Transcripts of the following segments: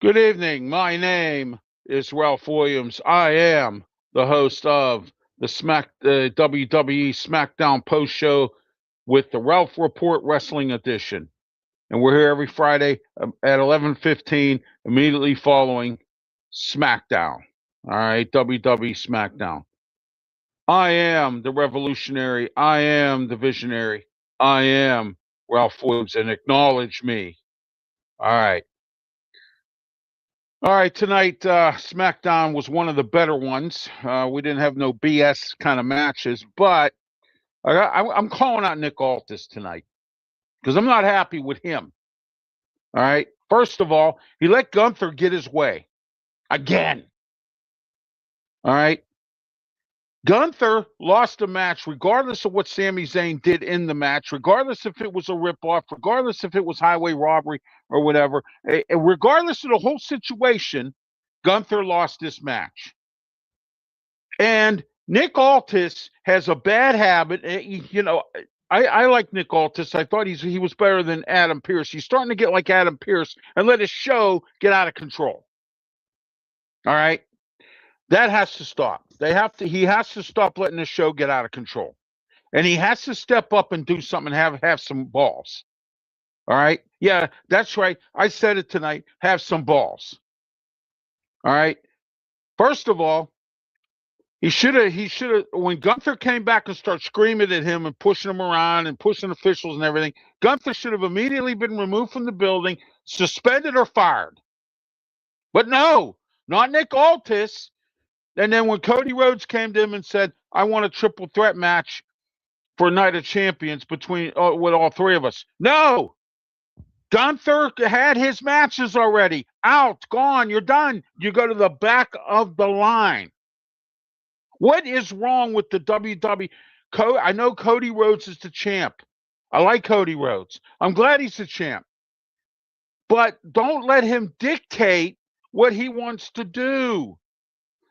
Good evening. My name is Ralph Williams. I am the host of the WWE Smackdown post show with the Ralph Report Wrestling Edition. And we're here every Friday at 11:15, immediately following Smackdown. All right, WWE Smackdown. I am the revolutionary. I am the visionary. I am Ralph Williams, and acknowledge me. All right. All right, tonight SmackDown was one of the better ones. We didn't have no BS kind of matches, but I'm calling out Nick Aldis tonight because I'm not happy with him. All right, first of all, he let Gunther get his way again. All right, Gunther lost the match regardless of what Sami Zayn did in the match, regardless if it was a ripoff, regardless if it was highway robbery or whatever, regardless of the whole situation, Gunther lost this match. And Nick Aldis has a bad habit. I like Nick Aldis. I thought he was better than Adam Pearce. He's starting to get like Adam Pearce and let his show get out of control. All right. That has to stop. He has to stop letting the show get out of control. And he has to step up and do something and have some balls. All right? Yeah, that's right. I said it tonight. Have some balls. All right? First of all, he should have when Gunther came back and started screaming at him and pushing him around and pushing officials and everything, Gunther should have immediately been removed from the building, suspended or fired. But no, not Nick Aldis. And then when Cody Rhodes came to him and said, I want a triple threat match for Night of Champions with all three of us. No. Gunther had his matches already. Out, gone, you're done. You go to the back of the line. What is wrong with the WWE? I know Cody Rhodes is the champ. I like Cody Rhodes. I'm glad he's the champ. But don't let him dictate what he wants to do.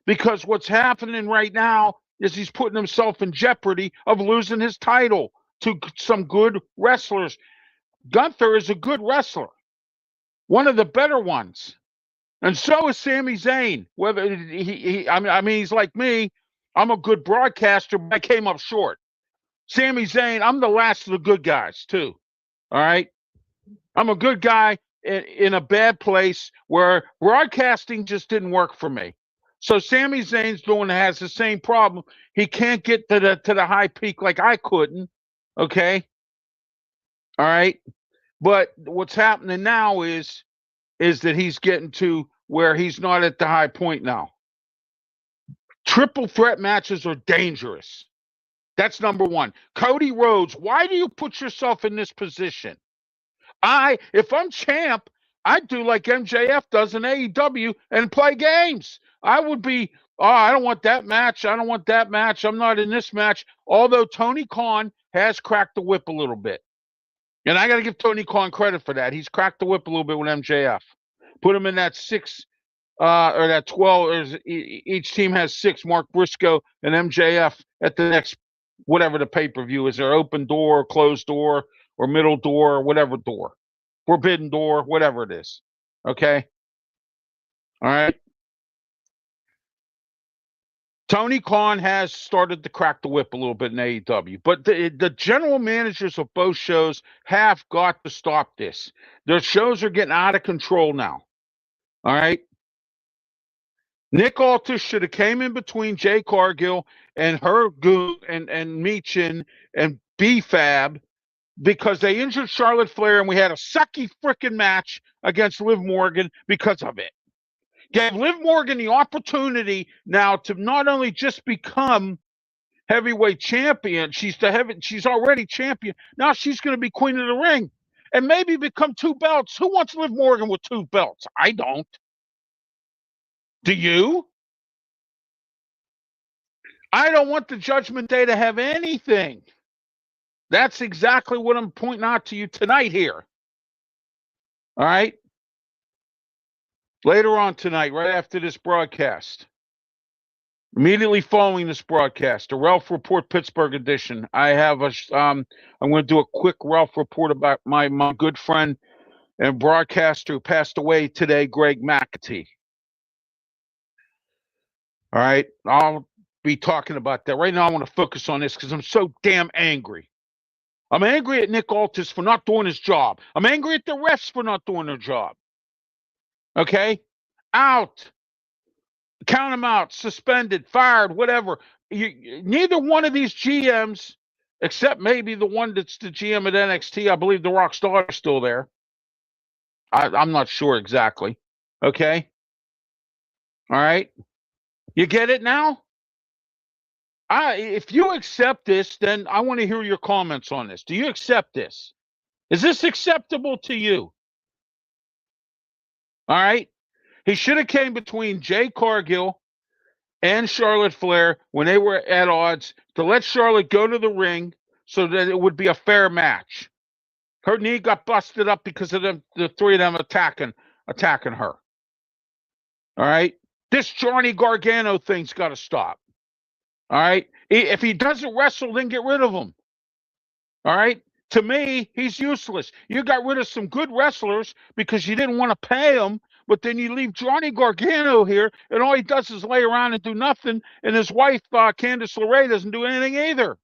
Because what's happening right now is he's putting himself in jeopardy of losing his title to some good wrestlers. Gunther is a good wrestler, one of the better ones. And so is Sami Zayn. Whether he's like me. I'm a good broadcaster, but I came up short. Sami Zayn, I'm the last of the good guys, too. All right? I'm a good guy in a bad place where broadcasting just didn't work for me. So Sami Zayn's has the same problem. He can't get to the high peak like I couldn't. Okay? All right? But what's happening now is that he's getting to where he's not at the high point now. Triple threat matches are dangerous. That's number one. Cody Rhodes, why do you put yourself in this position? If I'm champ, I'd do like MJF does in AEW and play games. I would be, I don't want that match. I don't want that match. I'm not in this match. Although Tony Khan has cracked the whip a little bit. And I got to give Tony Khan credit for that. He's cracked the whip a little bit with MJF. Put him in that 6 or that 12. Each team has 6. Mark Briscoe and MJF at the next, whatever the pay-per-view is. There open door, closed door, or middle door, or whatever door. Forbidden door, whatever it is. Okay? All right? Tony Khan has started to crack the whip a little bit in AEW, but the general managers of both shows have got to stop this. Their shows are getting out of control now. All right? Nick Aldis should have came in between Jay Cargill and and Meechin and B-Fab because they injured Charlotte Flair and we had a sucky freaking match against Liv Morgan because of it. Gave Liv Morgan the opportunity now to not only just become heavyweight champion, she's already champion. Now she's going to be queen of the ring. and maybe become 2 belts. Who wants Liv Morgan with 2 belts? I don't. Do you? I don't want the Judgment Day to have anything. That's exactly what I'm pointing out to you tonight here. All right? Later on tonight, right after this broadcast, immediately following this broadcast, the Ralph Report Pittsburgh edition, I have I'm going to do a quick Ralph Report about my good friend and broadcaster who passed away today, Greg McAtee. All right? I'll be talking about that. Right now, I want to focus on this because I'm so damn angry. I'm angry at Nick Aldis for not doing his job. I'm angry at the refs for not doing their job. Okay? Out. Count them out. Suspended, fired, whatever. Neither one of these GMs, except maybe the one that's the GM at NXT, I believe the Rock's daughter is still there. I'm not sure exactly. Okay? All right? You get it now? If you accept this, then I want to hear your comments on this. Do you accept this? Is this acceptable to you? All right? He should have came between Jay Cargill and Charlotte Flair when they were at odds to let Charlotte go to the ring so that it would be a fair match. Her knee got busted up because of the 3 of them attacking her. All right? This Johnny Gargano thing's got to stop. All right? If he doesn't wrestle, then get rid of him. All right? To me, he's useless. You got rid of some good wrestlers because you didn't want to pay them, but then you leave Johnny Gargano here, and all he does is lay around and do nothing, and his wife, Candice LeRae, doesn't do anything either.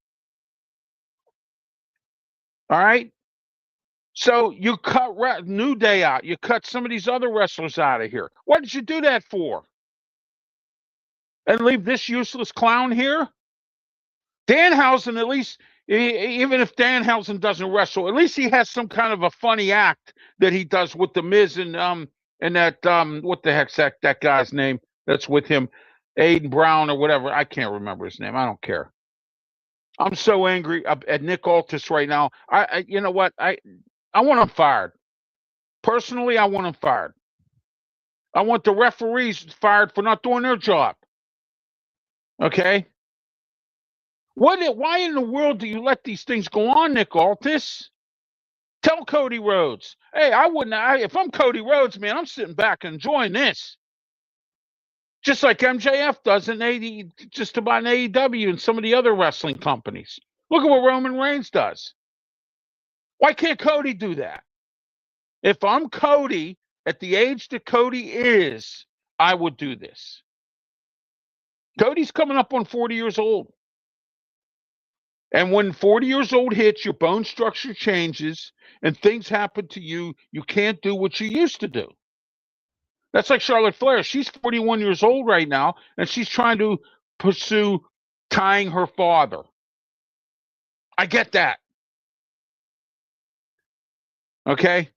All right? So you cut New Day out. You cut some of these other wrestlers out of here. What did you do that for? And leave this useless clown here? Danhausen, at least, even if Danhausen doesn't wrestle, at least he has some kind of a funny act that he does with the Miz and that what the heck's that guy's name that's with him, Aiden Brown or whatever. I can't remember his name. I don't care. I'm so angry at Nick Aldis right now. You know what? I want him fired. Personally, I want him fired. I want the referees fired for not doing their job. Okay? Why in the world do you let these things go on, Nick Aldis? Tell Cody Rhodes. Hey, if I'm Cody Rhodes, man, I'm sitting back and enjoying this. Just like MJF does just about in AEW and some of the other wrestling companies. Look at what Roman Reigns does. Why can't Cody do that? If I'm Cody, at the age that Cody is, I would do this. Cody's coming up on 40 years old. And when 40 years old hits, your bone structure changes and things happen to you. You can't do what you used to do. That's like Charlotte Flair. She's 41 years old right now, and she's trying to pursue tying her father. I get that. Okay?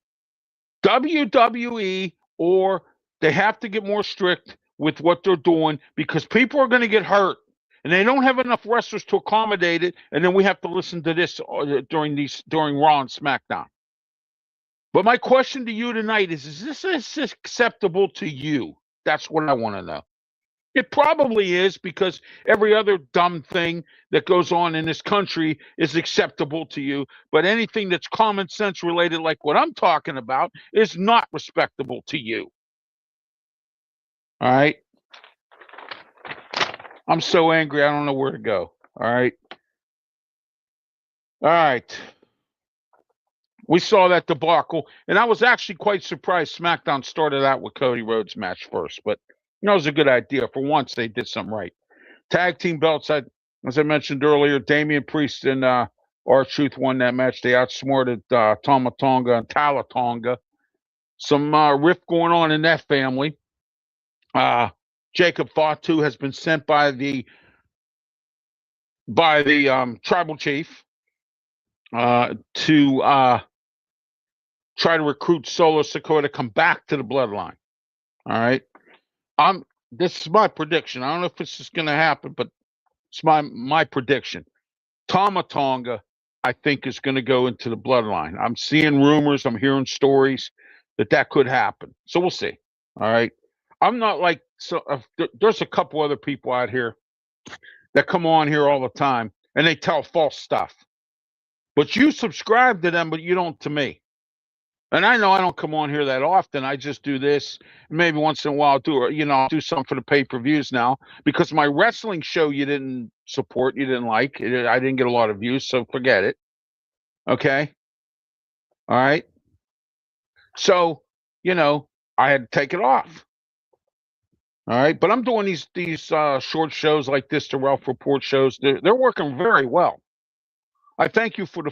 WWE, or they have to get more strict with what they're doing because people are going to get hurt. And they don't have enough wrestlers to accommodate it, and then we have to listen to this during Raw and SmackDown. But my question to you tonight is this acceptable to you? That's what I want to know. It probably is, because every other dumb thing that goes on in this country is acceptable to you. But anything that's common sense related, like what I'm talking about, is not respectable to you. All right? I'm so angry, I don't know where to go. All right? All right. We saw that debacle, and I was actually quite surprised SmackDown started out with Cody Rhodes' match first, but it was a good idea. For once, they did something right. Tag team belts, as I mentioned earlier, Damian Priest and R-Truth won that match. They outsmarted Tama Tonga and Tala Tonga. Some rift going on in that family. Jacob Fatu has been sent by the tribal chief to try to recruit Solo Sikoa to come back to the bloodline. All right. This is my prediction. I don't know if this is going to happen, but it's my prediction. Tama Tonga I think is going to go into the bloodline. I'm seeing rumors, I'm hearing stories that could happen. So we'll see. All right. I'm not like there's a couple other people out here that come on here all the time and they tell false stuff. But you subscribe to them, but you don't to me. And I know I don't come on here that often. I just do this. Maybe once in a while, I'll do something for the pay-per-views now because my wrestling show you didn't support, you didn't like. I didn't get a lot of views, so forget it. Okay. All right. So, I had to take it off. All right. But I'm doing these short shows like this, the Ralph Report shows. They're working very well. I thank you for the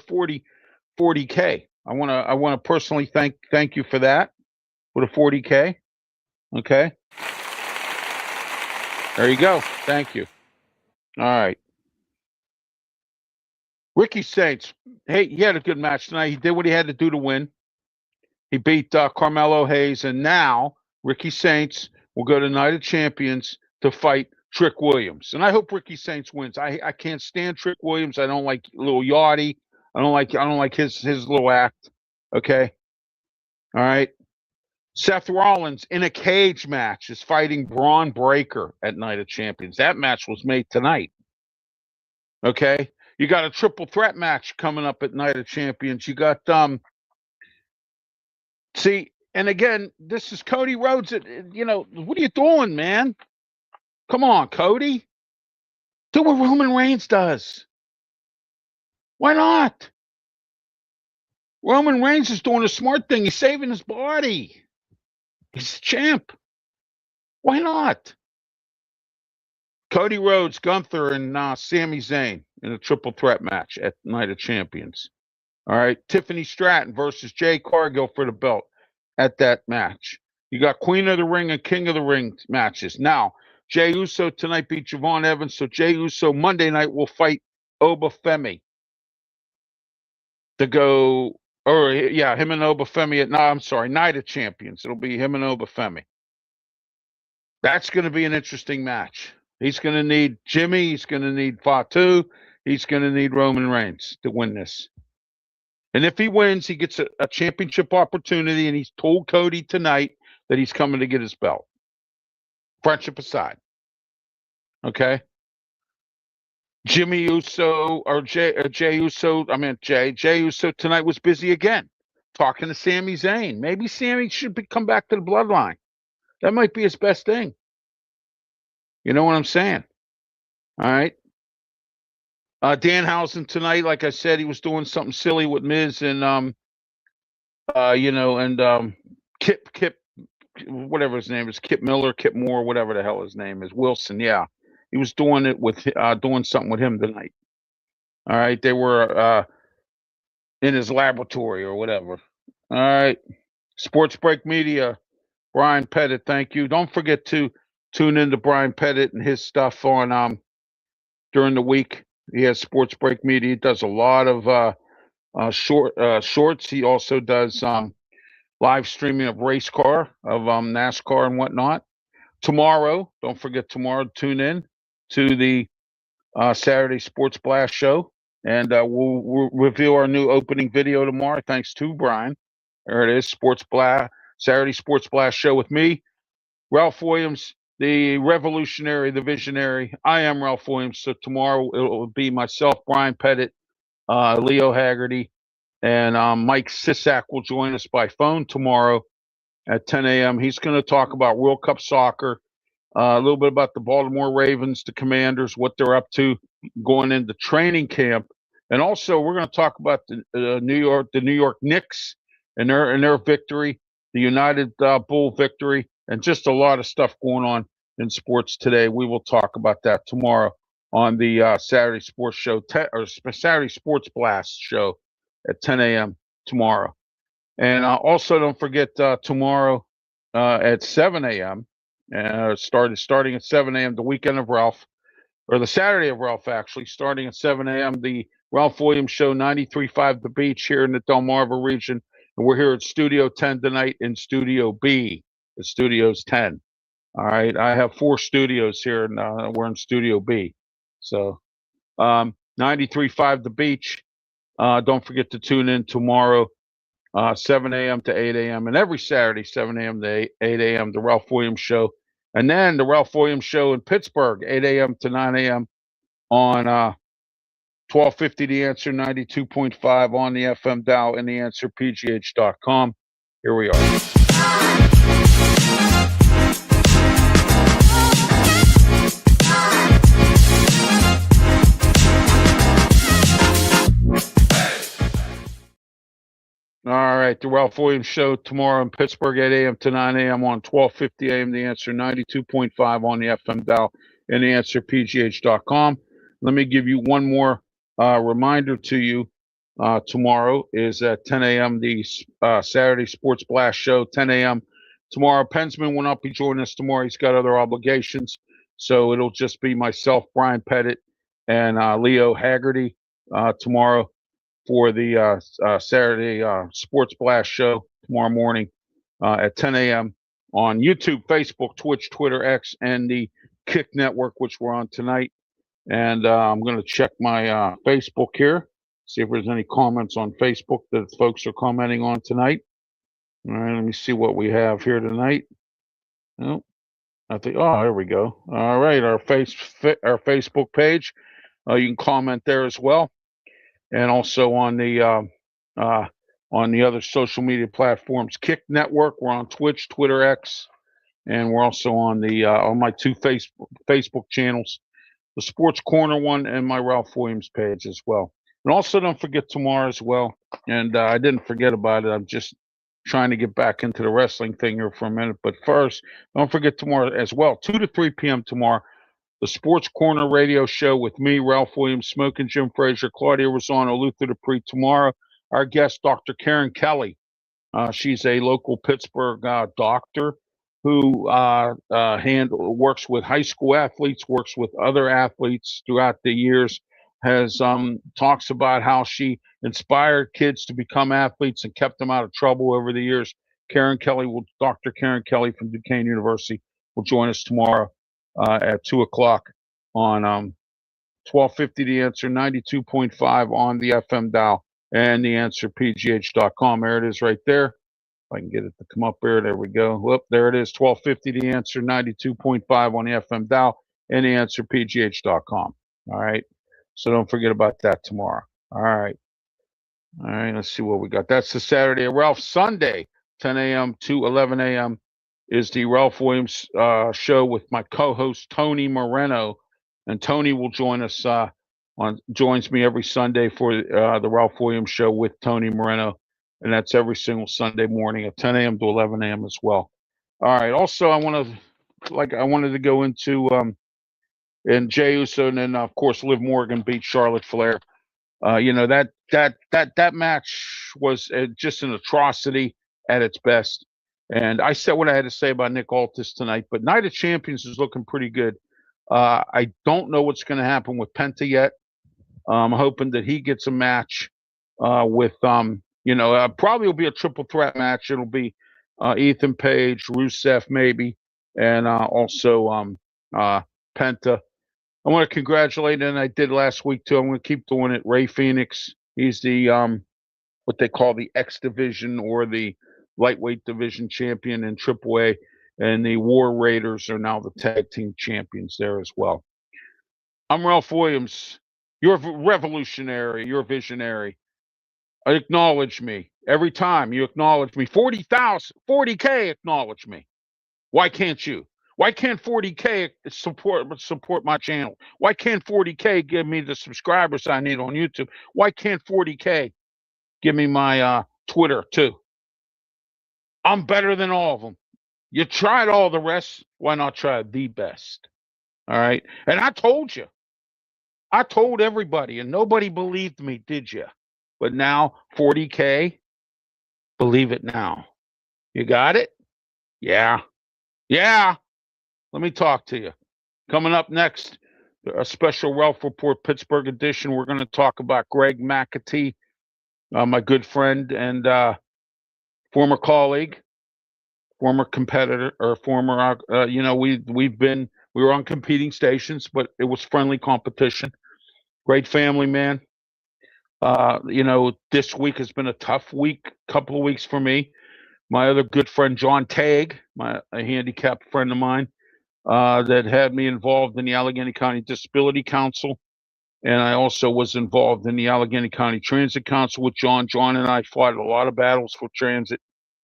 40K. I want to personally thank you for that, for the 40K. Okay. There you go. Thank you. All right. Ricky Saints. Hey, he had a good match tonight. He did what he had to do to win. He beat Carmelo Hayes, and now Ricky Saints will go to Night of Champions to fight Trick Williams. And I hope Ricky Saints wins. I can't stand Trick Williams. I don't like little Yachty. I don't like his little act. Okay. All right. Seth Rollins in a cage match is fighting Braun Breaker at Night of Champions. That match was made tonight. Okay. You got a triple threat match coming up at Night of Champions. You got see, and again, this is Cody Rhodes. What are you doing, man? Come on, Cody. Do what Roman Reigns does. Why not? Roman Reigns is doing a smart thing. He's saving his body. He's a champ. Why not? Cody Rhodes, Gunther, and Sami Zayn in a triple threat match at Night of Champions. All right. Tiffany Stratton versus Jay Cargill for the belt at that match. You got Queen of the Ring and King of the Ring matches. Now, Jey Uso tonight beat Javon Evans. So Jey Uso Monday night will fight Obafemi to go, him and Obafemi Night of Champions. It'll be him and Obafemi. That's going to be an interesting match. He's going to need Jimmy. He's going to need Fatu. He's going to need Roman Reigns to win this. And if he wins, he gets a championship opportunity, and he's told Cody tonight that he's coming to get his belt. Friendship aside. Okay? Jimmy Uso, or Jey Uso tonight was busy again, talking to Sami Zayn. Maybe Sami should come back to the bloodline. That might be his best thing. You know what I'm saying? All right. Danhausen tonight, like I said, he was doing something silly with Miz and Kip, whatever his name is, Kip Miller, Kip Moore, whatever the hell his name is, Wilson. Yeah, he was doing it with doing something with him tonight. All right, they were in his laboratory or whatever. All right, Sports Break Media, Brian Pettit, thank you. Don't forget to tune into Brian Pettit and his stuff on during the week. He has Sports Break Media. He does a lot of shorts. He also does live streaming of race car, of NASCAR and whatnot. Tomorrow, don't forget tomorrow, tune in to the Saturday Sports Blast show. And we'll reveal our new opening video tomorrow, thanks to Brian. There it is, Saturday Sports Blast show with me, Ralph Williams, the revolutionary, the visionary. I am Ralph Williams. So tomorrow it will be myself, Brian Pettit, Leo Haggerty, and Mike Sisak will join us by phone tomorrow at 10 a.m. He's going to talk about World Cup soccer, a little bit about the Baltimore Ravens, the Commanders, what they're up to going into training camp. And also we're going to talk about the New York Knicks and their victory, the United Bull victory, and just a lot of stuff going on in sports today. We will talk about that tomorrow on the Saturday Sports Show, or Saturday Sports Blast show at 10 a.m. tomorrow. And also don't forget tomorrow at 7 a.m. Starting at 7 a.m. the weekend of Ralph, or the Saturday of Ralph, actually, starting at 7 a.m. the Ralph Williams Show, 93.5 The Beach here in the Delmarva region. And we're here at Studio 10 tonight in Studio B. The studio's 10. All right. I have 4 studios here, and we're in Studio B. So 93.5 The Beach. Don't forget to tune in tomorrow, 7 a.m. to 8 a.m. and every Saturday, 7 a.m. to 8 a.m. The Ralph Williams Show, and then the Ralph Williams Show in Pittsburgh, 8 a.m. to 9 a.m. on 1250 The Answer, 92.5 on the FM dial, and theanswerpgh.com. Here we are. All right, the Ralph Williams Show tomorrow in Pittsburgh, 8 a.m. to 9 a.m. on 1250 a.m. The Answer, 92.5 on the FM dial, and theanswerpgh.com. Let me give you one more reminder to you. Tomorrow is at 10 a.m. the Saturday Sports Blast Show, 10 a.m. tomorrow. Pensman will not be joining us tomorrow. He's got other obligations, so it'll just be myself, Brian Pettit, and Leo Haggerty tomorrow for the Saturday Sports Blast Show tomorrow morning at 10 a.m. on YouTube, Facebook, Twitch, Twitter, X, and the Kick Network, which we're on tonight. And I'm going to check my Facebook here, see if there's any comments on Facebook that folks are commenting on tonight. All right, let me see what we have here tonight. Oh, I think, oh, there we go. All right, our Facebook page. You can comment there as well, and also on the other social media platforms. Kick Network. We're on Twitch, Twitter, X, and we're also on the on my two Facebook channels, the Sports Corner one and my Ralph Williams page as well. And also don't forget tomorrow as well. And I didn't forget about it. I'm just trying to get back into the wrestling thing here for a minute. But first, don't forget tomorrow as well, 2 to 3 p.m. tomorrow, the Sports Corner radio show with me, Ralph Williams, Smoking Jim Frazier, Claudia Rosano, Luther Dupree. Tomorrow, our guest, Dr. Karen Kelly. She's a local Pittsburgh doctor who works with high school athletes, works with other athletes throughout the years, has talks about how she inspired kids to become athletes and kept them out of trouble over the years. Dr. Karen Kelly from Duquesne University will join us tomorrow at 2 o'clock on 1250 The Answer, 92.5 on the FM dial, and theanswerpgh.com. There it is right there. If I can get it to come up there. There we go. Whoop, there it is. 1250 The Answer, 92.5 on the FM dial, and theanswerpgh.com. All right. So don't forget about that tomorrow. All right. All right. Let's see what we got. That's the Saturday of Ralph. Sunday, 10 a.m. to 11 a.m. is the Ralph Williams show with my co-host Tony Moreno, and Tony will join us joins me every Sunday for the Ralph Williams show with Tony Moreno, and that's every single Sunday morning at 10 a.m. to 11 a.m. as well. All right. Also, I wanted to go into and Jey Uso, and then of course Liv Morgan beat Charlotte Flair. That match was just an atrocity at its best. And I said what I had to say about Nick Aldis tonight, but Night of Champions is looking pretty good. I don't know what's going to happen with Penta yet. I'm hoping that he gets a match with probably will be a triple threat match. It'll be Ethan Page, Rusev maybe, and also Penta. I want to congratulate, and I did last week too. I'm going to keep doing it. Ray Phoenix. He's the what they call the X division or the lightweight division champion in AAA, and the War Raiders are now the tag team champions there as well. I'm Ralph Williams. You're revolutionary. You're visionary. Acknowledge me every time you acknowledge me. 40K acknowledge me. Why can't you? Why can't 40K support my channel? Why can't 40K give me the subscribers I need on YouTube? Why can't 40K give me my Twitter too? I'm better than all of them. You tried all the rest. Why not try the best? All right. And I told you. I told everybody, and nobody believed me, did you? But now 40K, believe it now. You got it? Yeah. Yeah. Let me talk to you. Coming up next, a special Ralph Report Pittsburgh edition. We're going to talk about Greg McAtee, my good friend and former colleague, former competitor, or former, we were on competing stations, but it was friendly competition. Great family man. This week has been a tough week, couple of weeks for me. My other good friend John Tagg, a handicapped friend of mine, that had me involved in the Allegheny County Disability Council, and I also was involved in the Allegheny County Transit Council with John. John and I fought a lot of battles for transit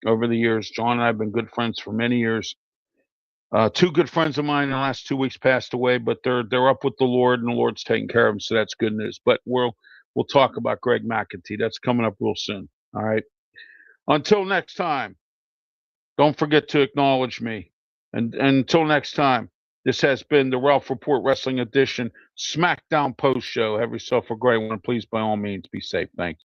over the years. John and I have been good friends for many years. Two good friends of mine in the last 2 weeks passed away, but they're up with the Lord, and the Lord's taking care of them, so that's good news. But we'll talk about Greg McEntee. That's coming up real soon. All right. Until next time, don't forget to acknowledge me. And until next time, this has been the Ralph Report Wrestling Edition Smackdown Post Show. Have yourself a great one. Please, by all means, be safe. Thanks.